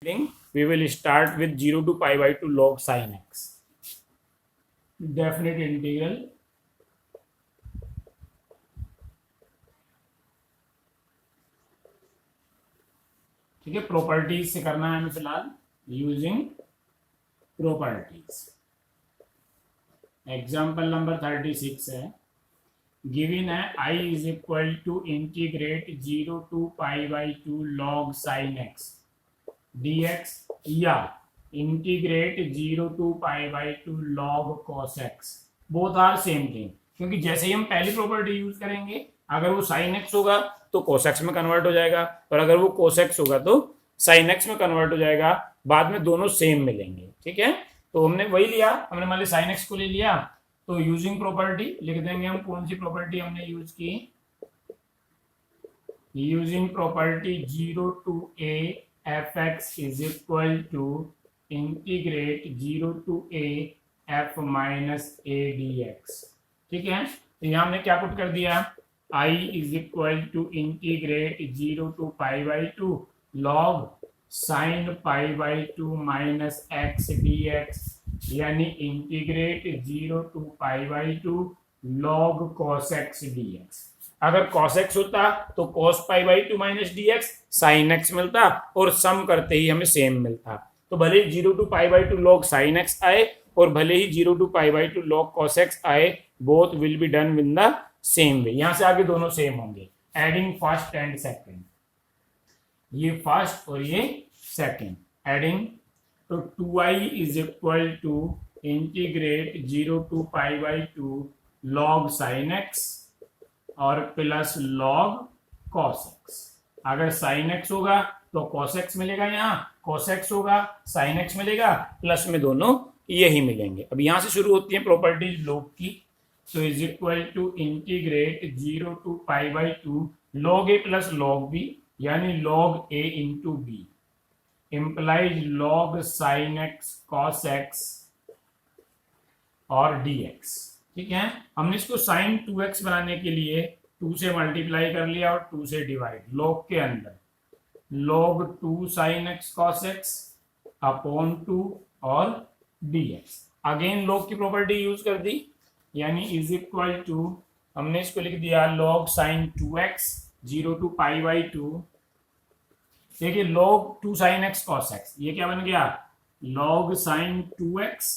we will start with 0 to pi by 2 log sin x. Definite integral ठीक है, properties से करना है हमें फिलहाल यूजिंग प्रॉपर्टीज. एग्जाम्पल नंबर 36 है, गिवन है I is equal to integrate 0 to pi by 2 log sin x dx या integrate 0 to pi by 2 log cos x. Both are same thing, क्योंकि जैसे ही हम पहली प्रॉपर्टी यूज करेंगे, अगर वो sin x होगा तो cos x में कन्वर्ट हो जाएगा, और अगर वो cos x होगा तो sin x में कन्वर्ट हो जाएगा. बाद में दोनों सेम मिलेंगे. ठीक है, तो हमने वही लिया, हमने मान लिया sin x को ले लिया, तो यूजिंग प्रॉपर्टी लिख देंगे हम. कौन सी प्रॉपर्टी हमने यूज की? Using property 0 to a fx is equal to integrate 0 to a f minus a dx. ठीक है, तो यहाँ हमने क्या पुट कर दिया? I is equal to integrate 0 to pi by 2 log sine pi by 2 minus x dx, यानी integrate 0 to pi by 2 log cos x dx. अगर cos x होता तो cos pi by 2 minus dx sin x मिलता, और सम करते ही हमें same मिलता. तो भले ही 0 to pi by 2 log sin x आए और भले ही 0 to pi by 2 log cos x आए, both will be done with the same way. यहां से आगे दोनों सेम होंगे. एडिंग फर्स्ट एंड सेकंड, ये फर्स्ट और ये सेकंड. एडिंग तो 2i is equal to integrate 0 to pi by 2 log sin x और प्लस log cos x. अगर sin x होगा तो cos x मिलेगा, यहाँ cos x होगा sin x मिलेगा, प्लस में दोनों यही मिलेंगे. अब यहां से शुरू होती है प्रॉपर्टीज log की. तो is equal to integrate 0 to pi by 2 log a plus log b, यानी log a into b implies log sin x cos x और dx. ठीक है, हमने इसको sin 2x बनाने के लिए 2 से मल्टीप्लाई कर लिया और 2 से डिवाइड. log के अंदर log 2 sin x cos x upon 2 और dx. अगेन log की प्रॉपर्टी यूज कर दी, यानी इज इक्वल टू हमने इसको लिख दिया log sin 2x 0 to pi by 2. देखिए log 2 sin x cos x, ये क्या बन गया? log sin 2x,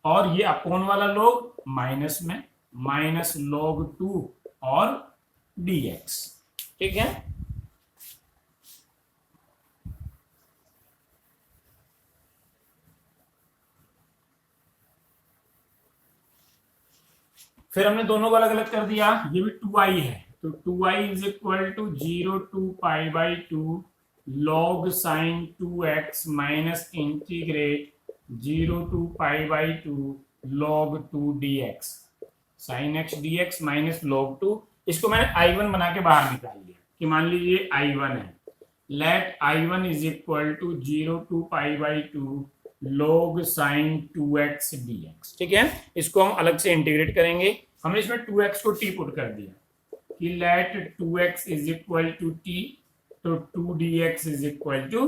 और ये अपॉन वाला log माइनस में माइनस log 2 और dx. ठीक है, फिर हमने दोनों को अलग अलग कर दिया. ये भी 2i है, तो 2i is equal to 0 to pi by 2 log sin 2x minus integrate 0 to pi by 2 log 2 dx. sin x dx minus log 2. इसको मैंने i1 बना के बाहर निकाल लिया कि मान लीजिए i1 है. Let i1 is equal to 0 to pi by 2 log sin 2x dx. ठीक है, इसको हम अलग से इंटीग्रेट करेंगे. हमने इसमें 2x को t पुट कर दिया कि let 2x is equal to t, तो 2 dx is equal to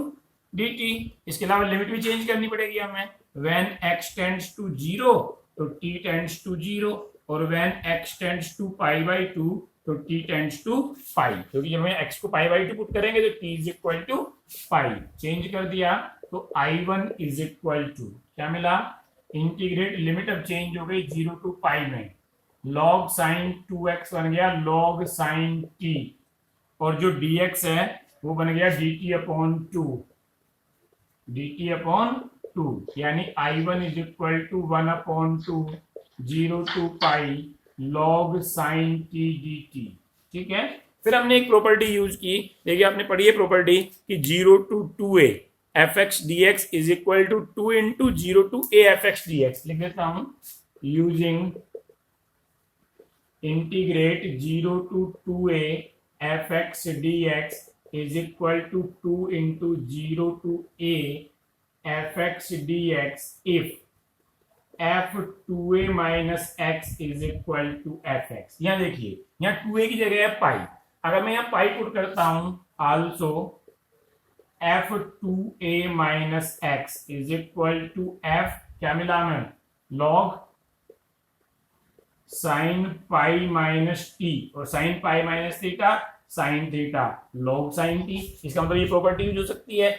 dt. इसके अलावा लिमिट भी चेंज करनी पड़ेगी हमें. व्हेन x टेंड्स टू 0 तो t टेंड्स टू 0, और when x tends to pi by 2 तो t टेंड्स टू पाई, क्योंकि जब हम x को पाई बाई 2 पुट करेंगे तो t is equal to pi. Change कर दिया तो i1 इज इक्वल टू क्या मिला? इंटीग्रेट, लिमिट अब चेंज हो गई 0 टू पाई में, log sin 2x बन गया log sin t, और जो dx है वो बन गया dt अपॉन 2, dt अपॉन 2, यानी i1 is equal to 1 upon 2 0 to pi log sin t dt. ठीक है, फिर हमने एक प्रॉपर्टी यूज की. देखिए आपने पढ़ी है प्रॉपर्टी कि 0 to 2a fx dx is equal to 2 into 0 to a fx dx. लिख देता हूं, using integrate 0 to 2a fx dx is equal to 2 into 0 to a fx dx if f 2a minus x is equal to fx. यहाँ देखिए, यहाँ 2a की जगह है पाई. अगर मैं यहाँ पाई पुट करता हूं, also f2a minus x is equal to f, क्या मिला हमें, log sine pi minus t, और sine pi minus theta sine theta log sine t. इसका मतलब ये प्रॉपर्टी यूज हो सकती है।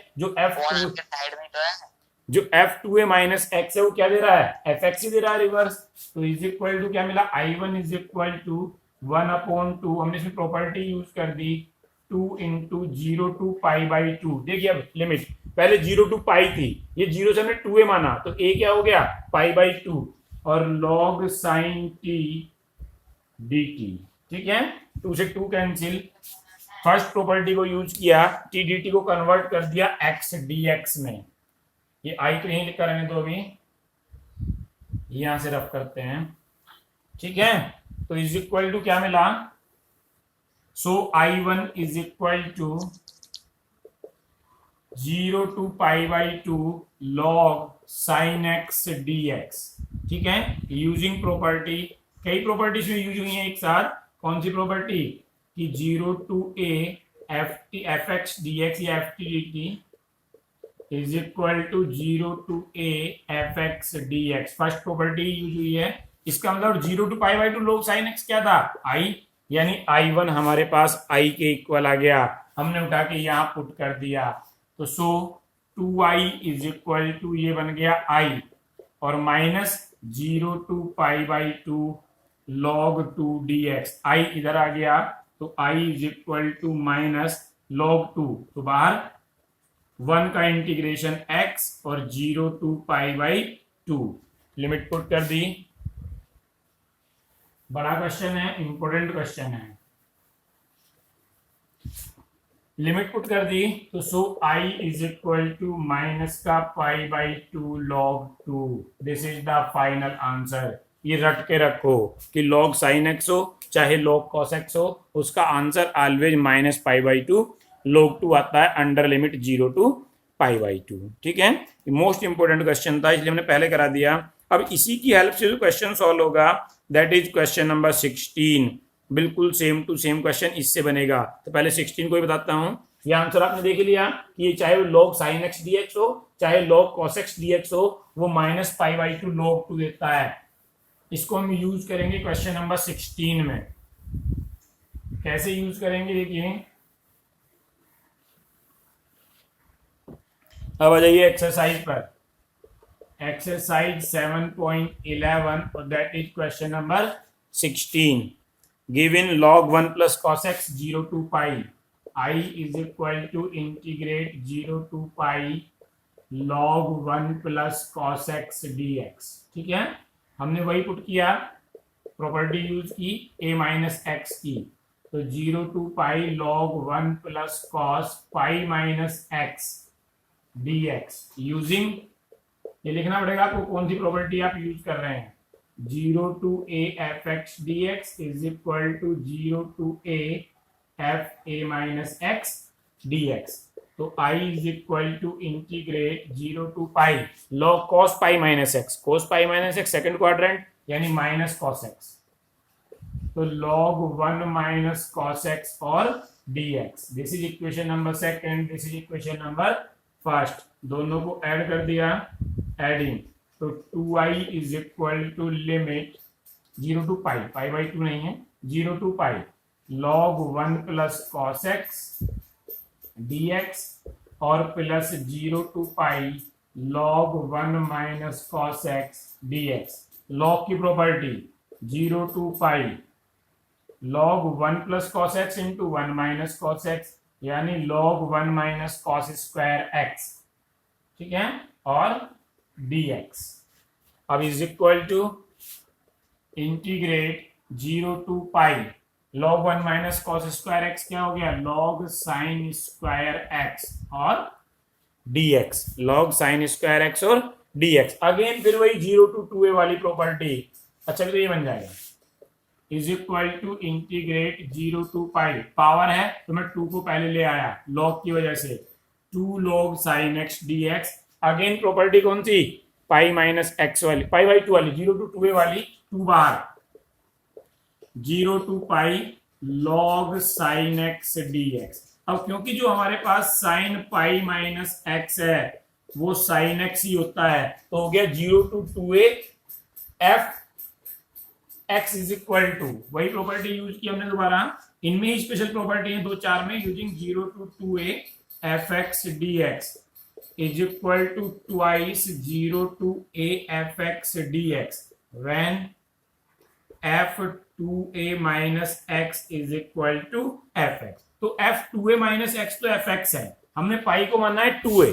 जो f2a माइनस एक्स है वो क्या दे रहा है, fx ही दे रहा है रिवर्स। तो इज इक्वल टू क्या मिला, I1 इज इक्वल टू 1/2, हमने इसमें प्रॉपर्टी यूज कर दी 2 इंटू 0 टू पाई बाई 2। देखिए अब लिमिट, पहले 0 टू पाई थी, ये 0 से हमने 2a माना, तो a क्या हो गया, पाई बाई 2 और log साइन टी dt। ठीक है, 2 से 2 कैंसिल, फर्स्ट प्रॉपर्टी को यूज किया, टी dt को कन्वर्ट कर दिया x dx में। ये आई तो यहीं लिखा रहने दो, अभी यहां से रफ करते हैं। ठीक है, तो इज इक्वल टू क्या मिला, so I1 is equal to 0 to pi by 2 log sine x dx। ठीक है, यूजिंग प्रॉपर्टी, कई प्रॉपर्टीज में यूज हुई है एक साथ। कौन सी प्रॉपर्टी, कि 0 to a F x dx या F T dt is equal to 0 to a F x dx, first property use हुई है। इसका मतलब 0 to pi by 2 log sine X क्या था, i, यानी I1 हमारे पास i के इक्वल आ गया, हमने उठा के यहां पुट कर दिया। तो सो 2i इज इक्वल टू ये बन गया i, और minus 0 to pi by 2 log 2 dx, i इधर आ गया, तो i is equal to minus log 2, तो बाहर 1 का इंटीग्रेशन x और 0 to pi by 2, limit put कर दी। बड़ा क्वेश्चन है, इंपॉर्टेंट क्वेश्चन है, लिमिट पुट कर दी। तो so i is equal to minus का pi by 2 log 2, this is the final answer. ये रट के रखो कि log साइन एक्स हो चाहे log cos एक्स हो, उसका answer always minus pi by 2 log 2 आता है, under limit 0 to pi by 2। ठीक है, मोस्ट इंपोर्टेंट क्वेश्चन था, इसलिए हमने पहले करा दिया। अब इसी की हेल्प से जो क्वेश्चन सॉल्व होगा, दैट इज क्वेश्चन नंबर 16, बिल्कुल सेम टू सेम क्वेश्चन इससे बनेगा। तो पहले 16 को ही बताता हूं। ये आंसर आपने देख लिया कि ये चाहे वो log साइन एक्स dx हो चाहे log cos एक्स dx हो, वो माइनस पाई बाई 2 log 2 देता है। इसको हम यूज करेंगे क्वेश्चन नंबर 16 में। कैसे यूज करेंगे देखिए, अब आ जाइए एक्सरसाइज पर, एक्सरसाइज 7.11, और that is question number 16। Given log 1 plus cos x 0 to pi, i is equal to integrate 0 to pi log 1 plus cos x dx। ठीक है, हमने वही पुट किया, प्रॉपर्टी यूज की a माइनस एक्स की, तो 0 to pi log 1 plus cos pi minus x dx, using, ये लिखना पड़ेगा आपको कौन सी प्रॉपर्टी आप यूज कर रहे हैं। 0 to a F x dx is equal to 0 to a f a minus x dx। तो i is equal to integrate 0 to pi log cos pi minus x, cos pi minus x second quadrant यानी minus cos x, तो log 1 minus cos x और dx। This is equation number second, this is equation number first, दोनों को add कर दिया, adding, तो 2i is equal to limit 0 to pi, pi by 2 नहीं है, 0 to pi log 1 plus cos x dx और plus 0 to pi log 1 minus cos x dx। log की property 0 to pi log 1 plus cos x into 1 minus cos x, यानी log 1 minus cos square x. ठीक है, और dx। अब is equal to integrate 0 to pi log 1 minus cos square x क्या हो गया, log sign square x और dx, log sign square x और dx। अगेन फिर वही 0 टू 2a वाली प्रॉपर्टी, अच्छा तो ये बन जाएगा is equal to integrate 0 to pi, power है तो मैं 2 को पहले ले आया log की वजह से, 2 log sine x dx। Again property कौन सी, पाई माइनस एक्स वाली, पाई बाई 2 वाली, 0 टू 2a वाली, 2 बाहर, 0 to pi log sine x dx। अब क्योंकि जो हमारे पास साइन पाई माइनस एक्स है वो साइन एक्स ही होता है, तो हो गया 0 to 2a f x is equal to, वही प्रॉपर्टी यूज की हमने दोबारा, इनमें ही स्पेशल प्रॉपर्टी है दो चार में, using 0 to 2a f x d x is equal to twice 0 to a F x d x when f2a minus x is equal to f x. तो f2a माइनस एक्स तो f x है, हमने पाई को माना है 2a,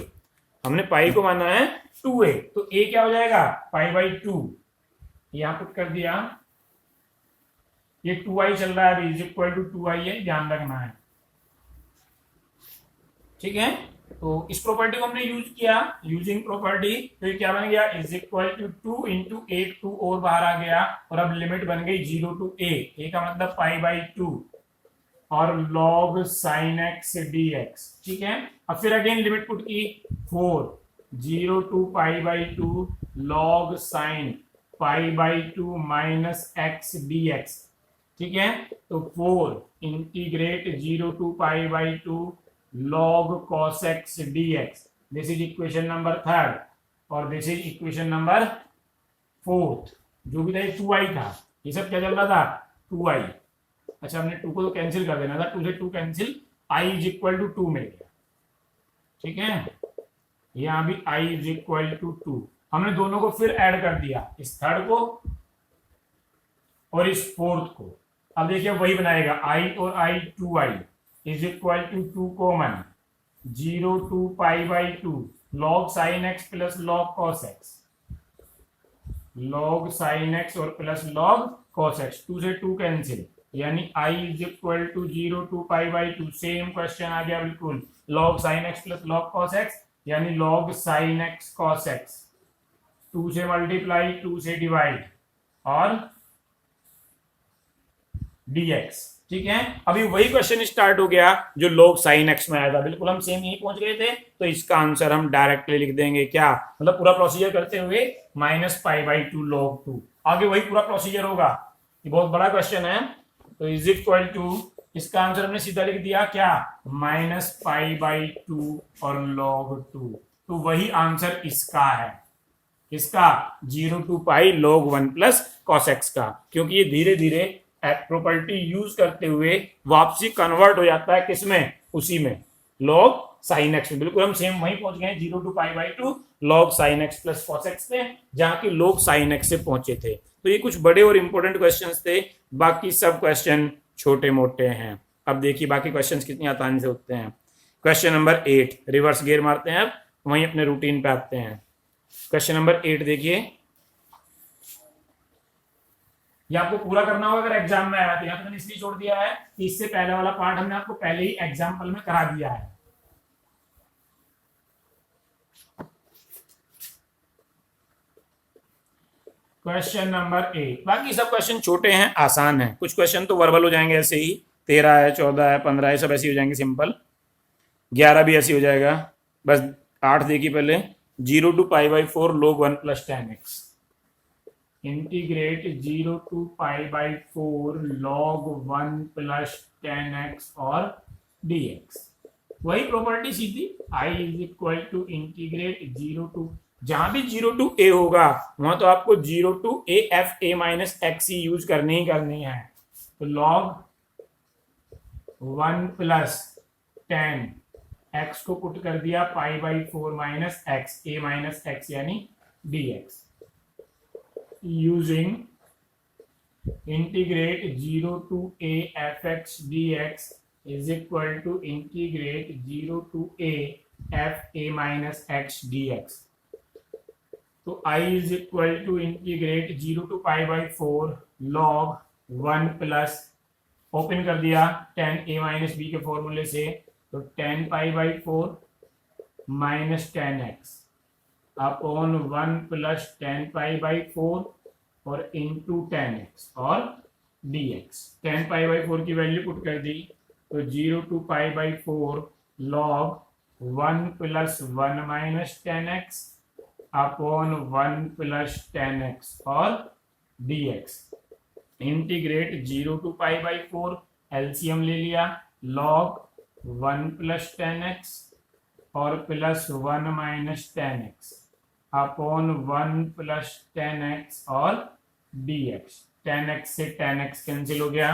हमने पाई को माना है 2a, तो a क्या हो जाएगा पाई बाई 2, यहां पुट कर दिया, ये 2i चल रहा है अभी, इज इक्वल टू 2i है, ध्यान रखना है, ठीक है। तो इस प्रॉपर्टी को हमने यूज किया, यूजिंग प्रॉपर्टी, तो ये क्या बन गया इज इक्वल टू 2 इंटू एक 2 और बाहर आ गया, और अब लिमिट बन गई 0 to a का मतलब पाई बाई 2 और log sin x dx, ठीक है। अब फिर अगेन लिमिट पुट की 4 0 to pi by 2 log sin pi by 2 minus x dx, ठीक है। तो 4 integrate 0 to pi by 2 log cos x dx, this is equation number 3 और दिस इज इक्वेशन नंबर 4, जो भी था 2i था, ये सब क्या चल रहा था 2i, अच्छा हमने 2 को तो कैंसिल कर देना था, 2 से 2 cancel, i is equal to 2 मिल गया, ठीक है। यहां भी i इज इक्वल टू 2, हमने दोनों को फिर ऐड कर दिया, इस थर्ड को और इस फोर्थ को, अब देखिए वही बनाएगा i और i 2i is equal to 2 common 0 to pi by 2 log sin x plus log cos x, log sin x और प्लस log cos x, 2 से 2 कैंसिल, यानी i is equal to 0 to pi by 2, same question आ गया बिल्कुल, log sin x plus log cos x यानी log sin x cos x, 2 से multiply 2 से divide और dx, ठीक है। अभी वही क्वेश्चन स्टार्ट हो गया जो log sin x में आया था, बिल्कुल हम सेम यही पहुंच गए थे, तो इसका आंसर हम डायरेक्टली लिख देंगे, क्या मतलब पूरा प्रोसीजर करते हुए माइनस पाई बाई 2 log 2, आगे वही पूरा प्रोसीजर होगा, ये बहुत बड़ा क्वेश्चन है, तो इज इक्वल टू, इसका आंसर हमने सीधा लिख दिया क्या माइनस पाई बाई 2 और log 2, तो वही आंसर इसका है, इसका 0 to pi log 1 plus cos x का, क्योंकि ये धीरे धीरे प्रॉपर्टी यूज करते हुए वापसी कन्वर्ट हो जाता है किसमें, उसी में log sin x में, बिल्कुल हम सेम वहीं पहुंच गए 0 to pi by 2 log sin x plus cos x में, जहां की log sin x से पहुंचे थे। तो ये कुछ बड़े और इंपॉर्टेंट क्वेश्चंस थे, बाकी सब क्वेश्चन छोटे मोटे हैं। अब देखिए बाकी क्वेश्चंस कितनी आसानी से होते हैं। क्वेश्चन नंबर 8, रिवर्स गियर मारते हैं, अब वहीं अपने रूटीन पे आते हैं। क्वेश्चन नंबर 8 देखिए, ये आपको पूरा करना होगा अगर एग्जाम में आया, तो यहाँ पे मैंने इसलिए छोड़ दिया है कि इससे पहले वाला पार्ट हमने आपको पहले ही एग्जाम्पल में करा दिया है। क्वेश्चन नंबर 8, बाकी सब क्वेश्चन छोटे हैं, आसान है, कुछ क्वेश्चन तो वर्बल हो जाएंगे ऐसे ही, 13 है 14 है 15 है, सब ऐसे हो जाएंगे सिंपल, 11 भी ऐसे हो जाएगा, बस 8 देखिए पहले, 0 to pi by 4 log 1 plus 10x, integrate 0 to pi by 4 log 1 plus 10x और dx, वही प्रॉपर्टी सीधी, i is equal to integrate 0 to, जहां भी 0 to a होगा वहां तो आपको 0 to a f a minus x he use करनी ही करनी है, तो log 1 प्लस 10 x को पुट कर दिया pi by 4 minus x, a minus x यानी dx, using integrate 0 to a fx dx is equal to integrate 0 to a f a minus x dx, तो i is equal to integrate 0 to pi by 4 log 1 plus, open कर दिया 10 a minus b के फॉर्मूले से, तो 10 pi by 4 minus 10x upon 1 plus 10 pi by 4 और into 10x और dx, 10 pi by 4 की वैल्यू पुट कर दी, तो 0 to pi by 4 log 1 plus 1 minus 10x upon 1 plus 10x और dx, integrate 0 to pi by 4 LCM ले लिया, log 1 plus 10x और plus 1 minus 10x upon 1 plus 10x और dx। 10x से 10x कैंसिल हो गया,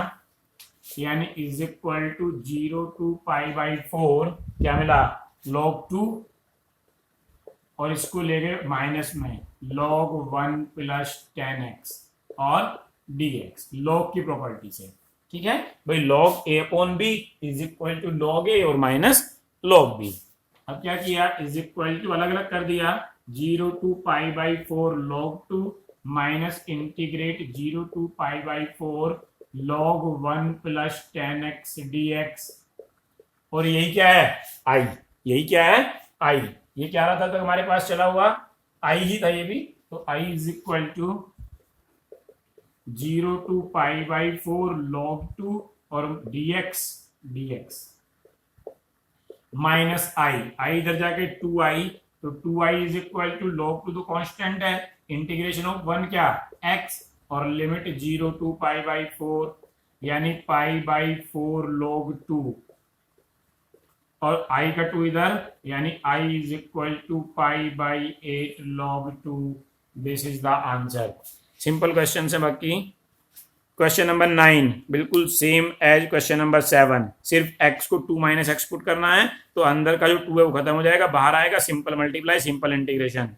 यानी is equal to 0 to pi by 4 क्या मिला log 2 और इसको ले गए माइनस में log 1 प्लस 10x और dx log की प्रॉपर्टी से। ठीक है भाई, log a upon b is equal to log a और माइनस log b। अब क्या किया, इज इक्वल टू अलग अलग कर दिया, 0 to pi by 4 log 2 minus integrate 0 to pi by 4 log 1 plus 10x dx। और यही क्या है i, यही क्या है i, ये क्या रहा था तो हमारे पास चला हुआ i ही था ये भी, तो i is equal to 0 to pi by 4 log 2 और dx माइनस i इधर जाके 2i, तो 2i is equal to log 2 तो कांस्टेंट है, इंटीग्रेशन ऑफ 1 क्या x और लिमिट 0 टू पाई बाई 4 यानी पाई बाई 4 log 2 और i का 2 इधर यानी i is equal to pi by 8 log 2। This is the answer. Simple question है। बाकी क्वेश्चन नंबर 9 बिल्कुल सेम एज क्वेश्चन नंबर 7, सिर्फ x को 2 माइनस एक्स पुट करना है तो अंदर का जो 2 है वो खत्म हो जाएगा, बाहर आएगा simple multiply simple integration.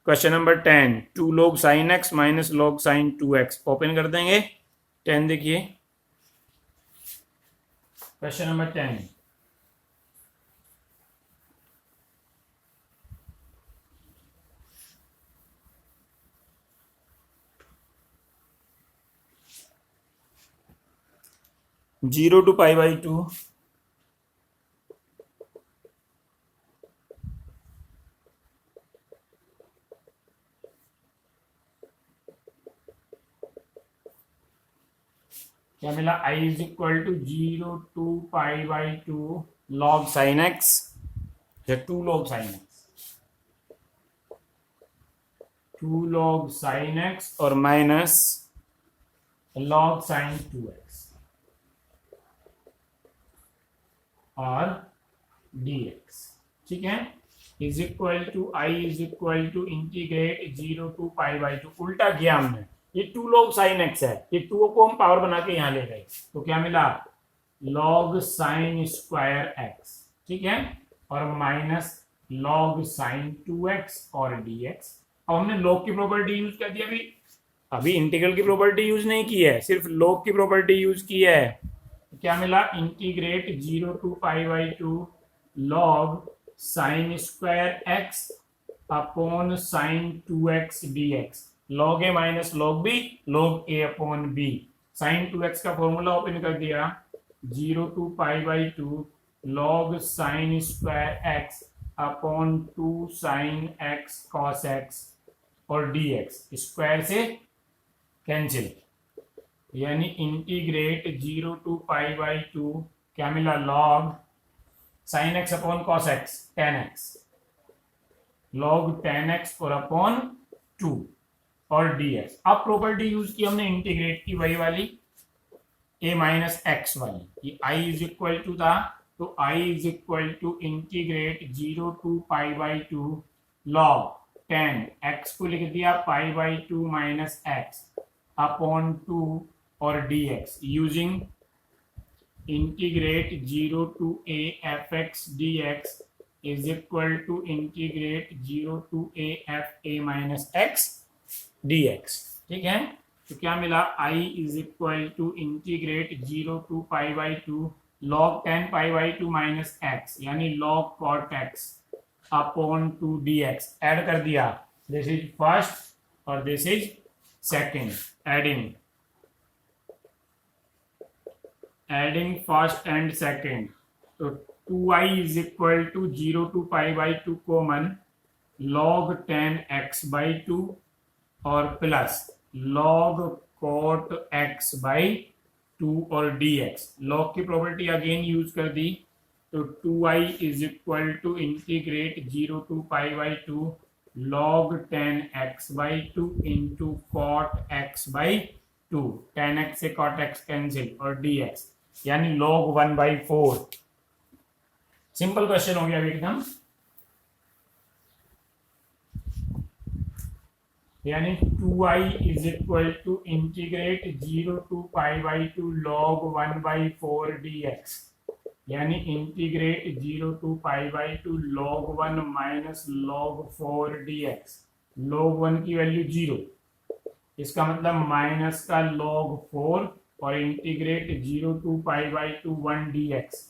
Question number 10 2 log sin x minus log sin 2x open कर देंगे। 10 देखिए question number 10 0 to pi by 2 क्या मिला, i is equal to 0 to pi by 2 log sin x या 2 log sin x, 2 log sin x और minus log sin 2x और dx। ठीक है, is equal to i is equal to integrate 0 to pi by 2, उल्टा किया हमने, ये 2 log sin x है, ये 2 को हम पावर बना के यहां ले गए तो क्या मिला log sin स्क्वायर x। ठीक है, और माइनस log sin 2x और dx। अब हमने log की प्रॉपर्टी यूज कर दी, अभी इंटीग्रल की प्रॉपर्टी यूज नहीं की है, सिर्फ log की प्रॉपर्टी यूज की है। क्या मिला, integrate 0 to pi by 2 log sin square x upon sin 2x dx, log a minus log b log a upon b। sin 2x का फॉर्मूला ओपन कर दिया, 0 to pi by 2 log sin square x upon 2 sin x cos x और dx square से cancel, यानी integrate 0 to pi by 2 क्या मिला log sin x upon cos x tan x log tan x और upon 2 और dx। अब property use की हमने इंटीग्रेट की वही वाली a माइनस एक्स वाली, ये i इज इक्वल टू था तो i is equal to integrate 0 to pi by 2 log tan x को लिख दिया pi by 2 minus x upon 2 और dx using integrate 0 to a fx dx is equal to integrate 0 to a f a minus x dx। ठीक है, तो क्या मिला, i is equal to integrate 0 to pi by 2 log 10 pi by 2 minus x यानी log cot x upon 2 dx। Add कर दिया, this is first और this is second, adding first and second, तो 2i is equal to 0 to pi by 2 common log 10 x by 2 और plus log cot x by 2 और dx। log की property again use कर दी, तो 2i is equal to integrate 0 to pi by 2 log 10 x by 2 into cot x by 2, tan x से cot x cancel और dx यानी log 1 by 4 simple question हो गया अभी एकदम, यानी 2i is equal to integrate 0 to pi by to log 1/4 dx, यानी integrate 0 to pi by to log 1 minus log 4 dx। log 1 की वैल्यू 0, इसका मतलब माइनस का log 4 और integrate 0 to pi by to 1 dx,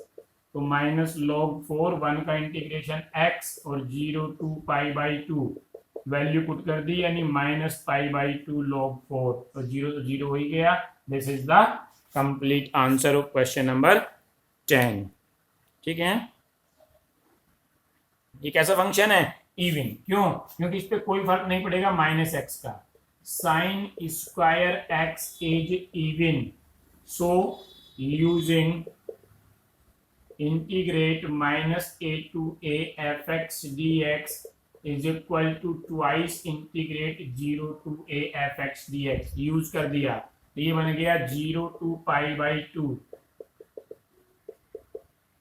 तो माइनस log 4, 1 का integration x और 0 to pi by to value put कर दी, यानी minus pi by to log 4, तो 0 तो 0 हो ही गया। This is the complete answer of question number 10। ठीक है, ये कैसा फंक्शन है? इवन। क्यों? क्योंकि इस पे कोई फर्क नहीं पड़ेगा माइनस एक्स का। Sine square x is even, so using integrate minus a to a fx dx is equal to twice integrate 0 to a fx dx, use कर दिया तो ये बन गया 0 टू पाई बाई टू।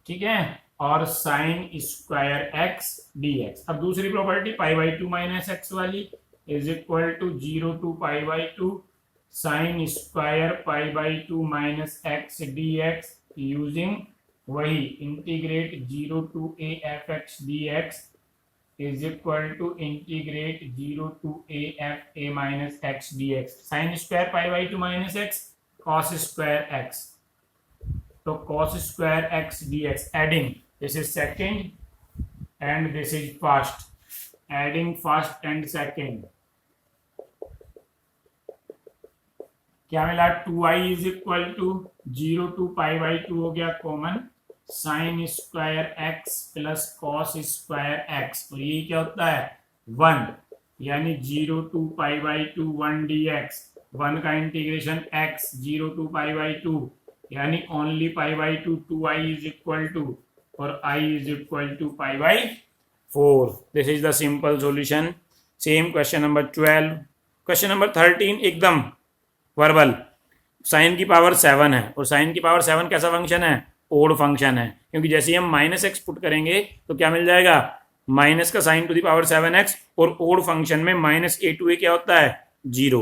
ठीक है, और साइन स्क्वायर एक्स dx। अब दूसरी property pi by two minus x वाली is equal to 0 to pi by two sine square pi by two minus x dx, using वही integrate 0 to a fx dx is equal to integrate 0 to a minus x dx। Sine square pi by two minus x cos square x, तो cos square x dx, adding this is second and this is first, adding first and second, क्या मिला? 2i is equal to 0 to pi by two हो गया common, sine square x plus cos square x, और ये क्या होता है? 1, यानी 0 to pi by to 1 dx, 1 का integration x 0 to pi by two, यानी only pi by two 2i is equal to, और i is equal to pi by 4। This is the simple solution. Same question number 12। Question number 13 एकदम verbal. Sign की power 7 है, और sign की power 7 कैसा function है? Odd function है, क्योंकि जैसे ही हम माइनस एक्स पुट करेंगे तो क्या मिल जाएगा? माइनस का sign to the power 7x, और ओड फंक्शन में माइनस a टू a क्या होता है? 0।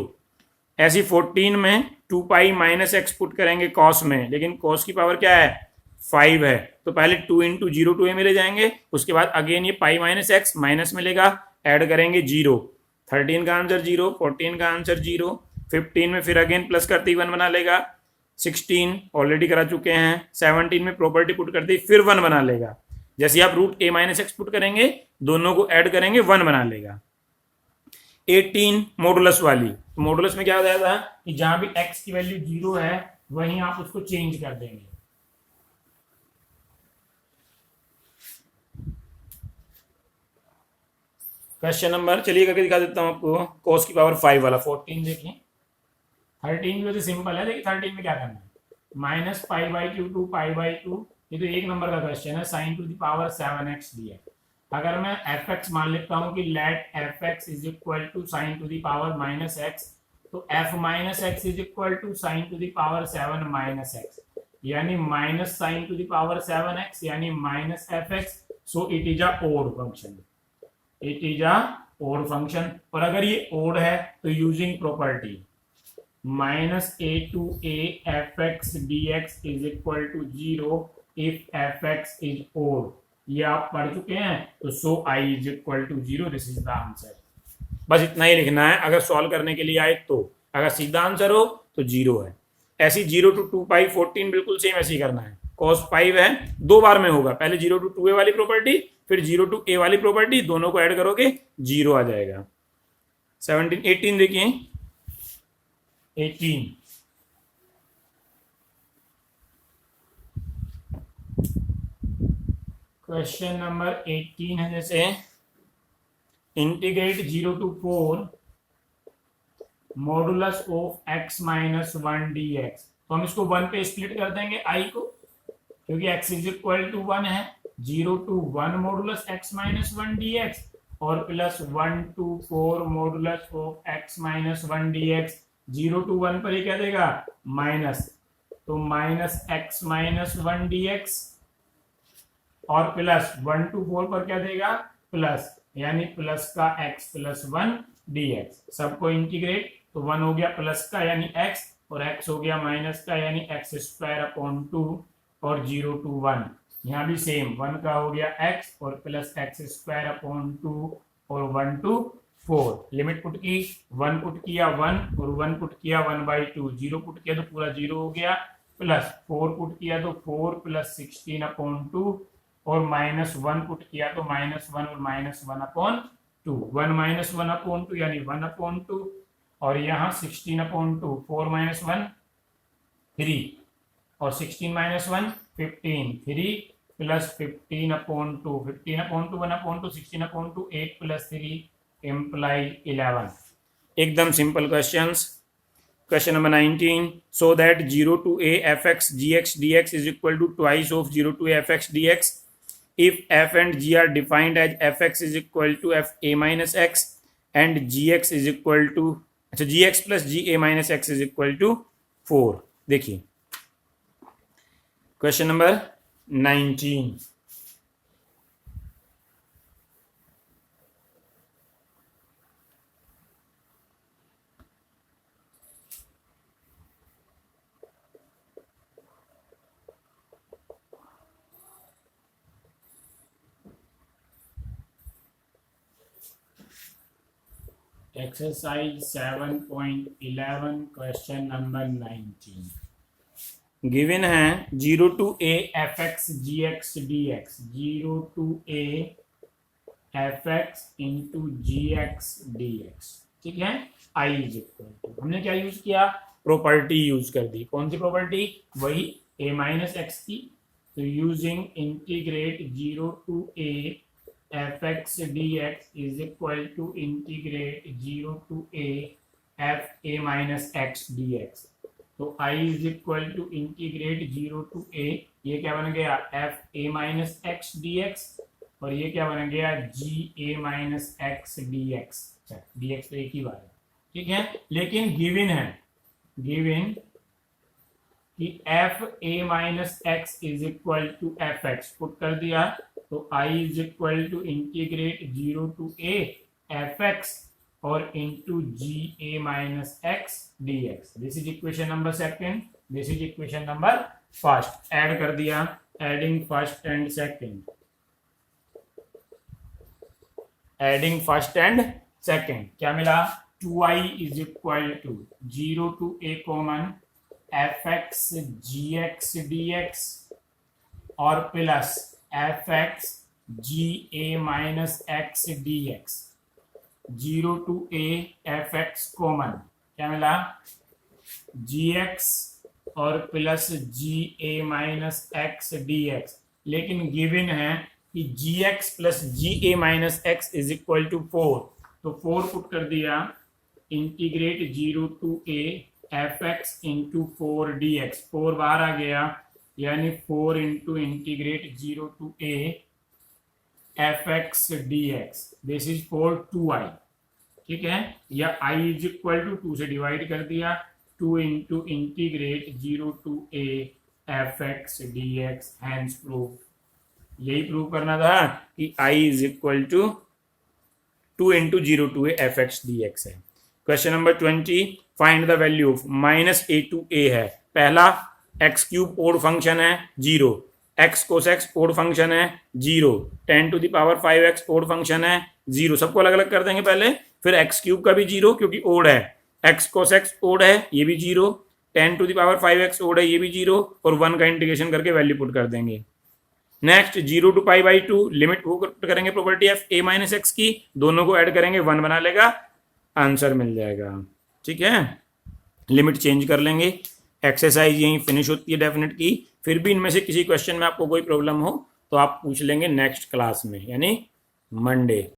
ऐसी 14 में 2 पाई माइनस एक्स पुट करेंगे कॉस में, लेकिन कॉस की पावर क्या है? 5 है, तो पहले 2 इंटू 0 टू a मिले जाएंगे, उसके बाद अगेन ये पाई माइनस एक्स माइनस मिलेगा, ऐड करेंगे 0। 13 का आंसर 0, 14 का आंसर 0, 15 में फिर अगेन प्लस करते ही 1 बना लेगा, 16 ऑलरेडी करा चुके हैं, 17 में प्रॉपर्टी पुट करते ही फिर 1 बना लेगा। जैसे आप root a minus x put करेंगे, दोनों को ऐड करेंगे 1 बना लेगा। 18 मॉडुलस वाली, मॉडुलस में क्या हो जाएगा कि जहां भी x की वैल्यू 0 है वहीं आप उसको चेंज कर देंगे। क्वेश्चन नंबर, चलिए करके दिखा देता हूं आपको, cos की पावर 5 वाला 14 देखिए। 13 की वजह सिंपल है, देखिए 13 में क्या करना है? Minus pi by to to pi by to, ये तो एक नंबर का क्वेश्चन है, sign to the power 7x दिया। अगर मैं fx मान लेता हूं कि let fx is equal to sine to the power minus x, तो f minus x is equal to sine to the power 7 minus x, यानी minus sine to the power 7x, यानी minus fx, so it is a odd function, it is a odd function. और अगर ये odd है तो using property minus a to a fx dx is equal to 0 if fx is odd, ये आप पढ़ चुके हैं, तो so i is equal to 0, this is the answer. बस इतना ही लिखना है अगर सॉल्व करने के लिए आए तो, अगर सीधा आंसर हो तो 0 है। ऐसी 0 टू 2 पाई 14 बिल्कुल सेम ऐसे ही करना है। cos 5 है, 2 बार में होगा, पहले 0 टू 2a वाली प्रॉपर्टी, फिर 0 टू a वाली प्रॉपर्टी, दोनों को ऐड करोगे 0 आ जाएगा। 18 देखिए, 18 क्वेश्चन नंबर 18 है, जैसे integrate 0 to 4 modulus of x minus 1 dx, तो हम इसको 1 पे स्प्लिट कर देंगे i को, क्योंकि x इज इक्वल टू 1 है। 0 to 1 modulus x minus 1 dx और plus 1 to 4 modulus of x minus 1 dx। 0 to 1 पर ही क्या देगा? माइनस, तो माइनस x माइनस 1 dx और प्लस 1 to 4 पर क्या देगा प्लस, यानी प्लस का x प्लस 1 dx। सबको इंटीग्रेट तो 1 हो गया प्लस का यानी x और x हो गया माइनस का यानी x स्क्वायर अपॉन 2 और 0 to 1। यहाँ भी सेम 1 का हो गया x और प्लस x स्क्वायर अपॉन 2 और 1 to 4। लिमिट पुट की 1 पुट किया 1 और 1 पुट किया 1/2, 0 पुट किया तो पूरा 0 हो गया, प्लस 4 पुट किया तो 4 प्लस 16 अपॉन 2 और माइनस 1 पुट किया तो -1 और -1 अपॉन 2। 1 - 1 अपॉन 2 यानी 1 अपॉन 2 और यहाँ 16 अपॉन 2, 4 - 1 3 और 16 - 1 15, 3 plus 15 upon 2, 15 upon 2 1 upon 2, 16 upon 2 8 plus 3 imply 11। एकदम simple questions. Question number 19. So that 0 to a fx gx dx is equal to twice of 0 to a fx dx. If f and g are defined as fx is equal to f a minus x and gx is equal to gx plus ga minus x is equal to 4। देखिए question number 19। Exercise 7.11 question number 19 given है 0 to a fx gx dx, 0 to a fx into gx dx। ठीक है, i is equal to, हमने क्या use किया property use कर दी। कौन सी प्रॉपर्टी, वही a माइनस एक्स की। तो using integrate 0 to a fx dx is equal to integrate 0 to a f a minus x dx। तो i is equal to integrate 0 to a, ये क्या बन गया f a minus x dx और ये क्या बन गया g a minus x dx। dx तो एक ही बार है, ठीक है, लेकिन गिवन है, गिवन कि f a minus x is equal to f x put कर दिया तो i is equal to integrate 0 to a F x और into g a minus x d x. This is equation number second, this is equation number first. Add कर दिया, adding first and second, adding first and second क्या मिला 2i is equal to 0 to a common f x g x d x और plus f x g a minus x d x. 0 to a F x common क्या मिला g x और plus g a minus x d x, लेकिन given है कि g x plus g a minus x is equal to 4। तो 4 put कर दिया, integrate 0 to a F x into 4 d x, 4 बाहर आ गया यानी 4 into integrate 0 to a F x d x. This is for 2i, ठीक है, या i इज इक्वल टू 2 से डिवाइड कर दिया, 2 into integrate 0 to a F x d x. Hence proof, यही प्रूव करना था कि i is equal to 2 into 0 to a F x d x है। Question number 20, find the value of -a to a है। पहला x cube odd function है 0, x cos x odd function है 0, 10 to the power 5x odd function है 0। सबको अलग अलग कर देंगे पहले, फिर एक्स क्यूब का भी 0 क्योंकि ओड है, एक्स कोस एक्स ओड है ये भी 0, 10 to the power 5x odd है ये भी 0 और 1 का इंटीग्रेशन करके वैल्यू पुट कर देंगे। नेक्स्ट 0 टू π/2 लिमिट वो करेंगे property F a minus x की, दोनों को ऐड करेंगे 1 बना लेगा, आंसर मिल जाएगा। ठीक है, लिमिट चेंज कर लेंगे। एक्सरसाइज यहीं फिनिश होती है डेफिनेट की। फिर भी इनमें से किसी क्वेश्चन में आपको कोई प्रॉब्लम हो तो आप पूछ लेंगे नेक्स्ट क्लास में, यानी मंडे।